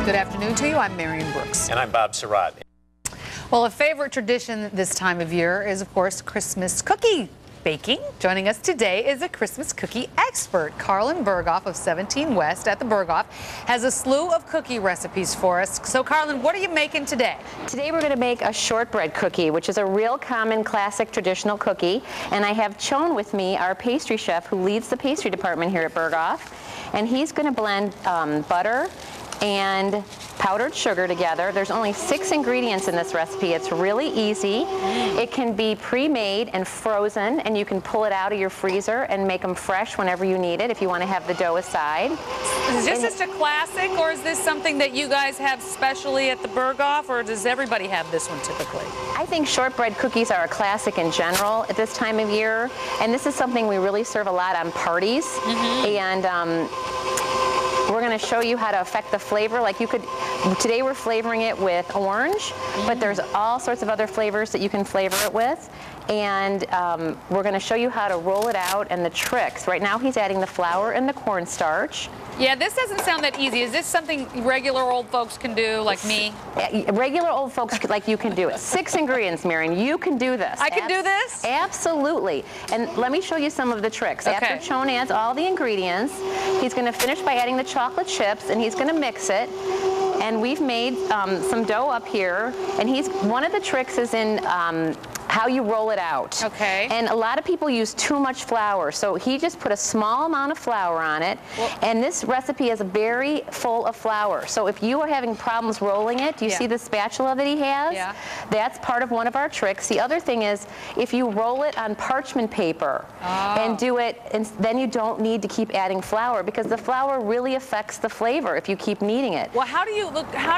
Good afternoon to you. I'm Marion Brooks. And I'm Bob Surratt. Well, a favorite tradition this time of year is, of course, Christmas cookie baking. Joining us today is a Christmas cookie expert. Carlyn Berghoff of 17 West at the Berghoff has a slew of cookie recipes for us. So, Carlyn, what are you making today? Today we're going to make a shortbread cookie, which is a real common classic traditional cookie. And I have Chon with me, our pastry chef, who leads the pastry department here at Berghoff. And he's going to blend butter and powdered sugar together. There's only 6 ingredients in this recipe. It's really easy. It can be pre-made and frozen, and you can pull it out of your freezer and make them fresh whenever you need it if you want to have the dough aside. Is this just a classic, or is this something that you guys have specially at the Berghoff, or does everybody have this one typically? I think shortbread cookies are a classic in general at this time of year, and this is something we really serve a lot on parties. And we're going to show you how to affect the flavor. Like you could, today we're flavoring it with orange, but there's all sorts of other flavors that you can flavor it with. And we're going to show you how to roll it out and the tricks. Right now he's adding the flour and the cornstarch. Yeah, this doesn't sound that easy. Is this something regular old folks can do, like me? Regular old folks like you can do it. 6 ingredients, Marion. You can do this. I can do this? Absolutely. And let me show you some of the tricks. Okay. After Chon adds all the ingredients, he's going to finish by adding the chocolate chips, and he's going to mix it. And we've made some dough up here, and one of the tricks is in how you roll it out. Okay. And a lot of people use too much flour, so he just put a small amount of flour on it. Well, and this recipe is very full of flour. So if you are having problems rolling it, do you see the spatula that he has? Yeah. That's part of one of our tricks. The other thing is if you roll it on parchment paper and do it, and then you don't need to keep adding flour, because the flour really affects the flavor if you keep kneading it. Well, how do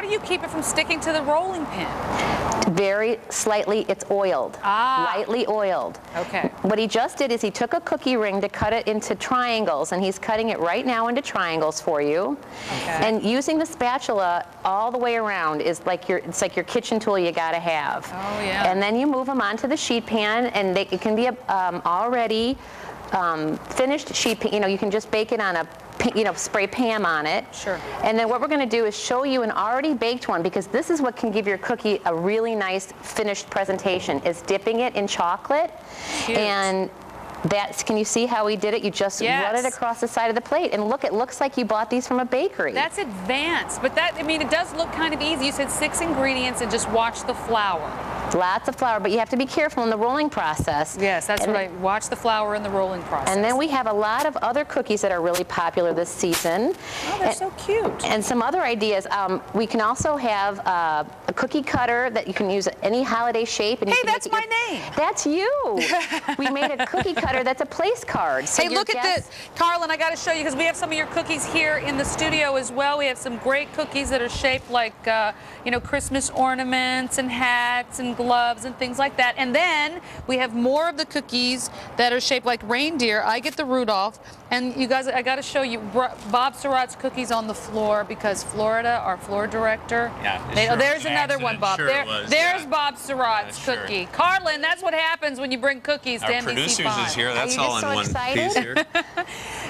you keep it from sticking to the rolling pin? Very slightly, it's oiled. Lightly oiled. Okay. What he just did is he took a cookie ring to cut it into triangles, and he's cutting it right now into triangles for you. Okay. And using the spatula all the way around is like it's like your kitchen tool you gotta have. Oh yeah. And then you move them onto the sheet pan, and it can be already finished sheet pan. You can just bake it on a spray Pam on it. Sure. And then what we're going to do is show you an already baked one, because this is what can give your cookie a really nice finished presentation, is dipping it in chocolate. Cute. And can you see how he did it? You just run it across the side of the plate, and look, it looks like you bought these from a bakery. That's advanced, but it does look kind of easy. You said 6 ingredients and just watch the flour. Lots of flour, but you have to be careful in the rolling process. Yes, that's right. Watch the flour in the rolling process. And then we have a lot of other cookies that are really popular this season. Oh, they're so cute. And some other ideas. We can also have a cookie cutter that you can use any holiday shape. And hey, that's my name. That's you. We made a cookie cutter that's a place card. So hey, look at this. Carlyn, I got to show you, because we have some of your cookies here in the studio as well. We have some great cookies that are shaped like, Christmas ornaments and hats and gloves and things like that. And then we have more of the cookies that are shaped like reindeer. I get the Rudolph. And you guys, I got to show you Bob Surratt's cookies on the floor, because Florida, our floor director. Yeah, there's another one, Bob. Sure there's Bob Surratt's cookie. Carlyn, that's what happens when you bring cookies to NBC5. Our producers is here. That's all in so one excited? piece here.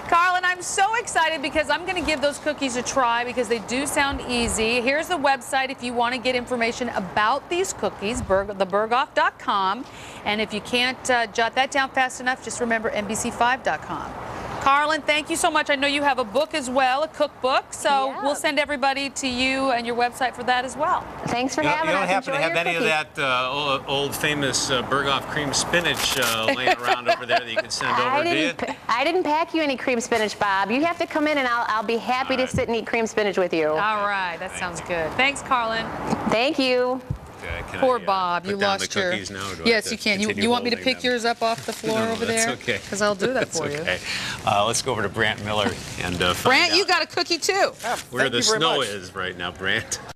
Carlyn, I'm so excited because I'm going to give those cookies a try, because they do sound easy. Here's the website if you want to get information about these cookies, theberghoff.com. And if you can't jot that down fast enough, just remember NBC5.com. Carlyn, thank you so much. I know you have a book as well, a cookbook, so we'll send everybody to you and your website for that as well. Thanks for having us. You don't happen to have any of that old famous Berghoff cream spinach laying around over there that you can send over, do you? I didn't pack you any cream spinach, Bob. You have to come in, and I'll be happy to sit and eat cream spinach with you. All right, that sounds good. Thanks, Carlyn. Thank you. Poor Bob, you lost your. Yes, you can. You want me to pick yours up off the floor over there? That's okay. Because I'll do that for you. Let's go over to Brant Miller and Brant, you got a cookie too. Where the snow is right now, Brant.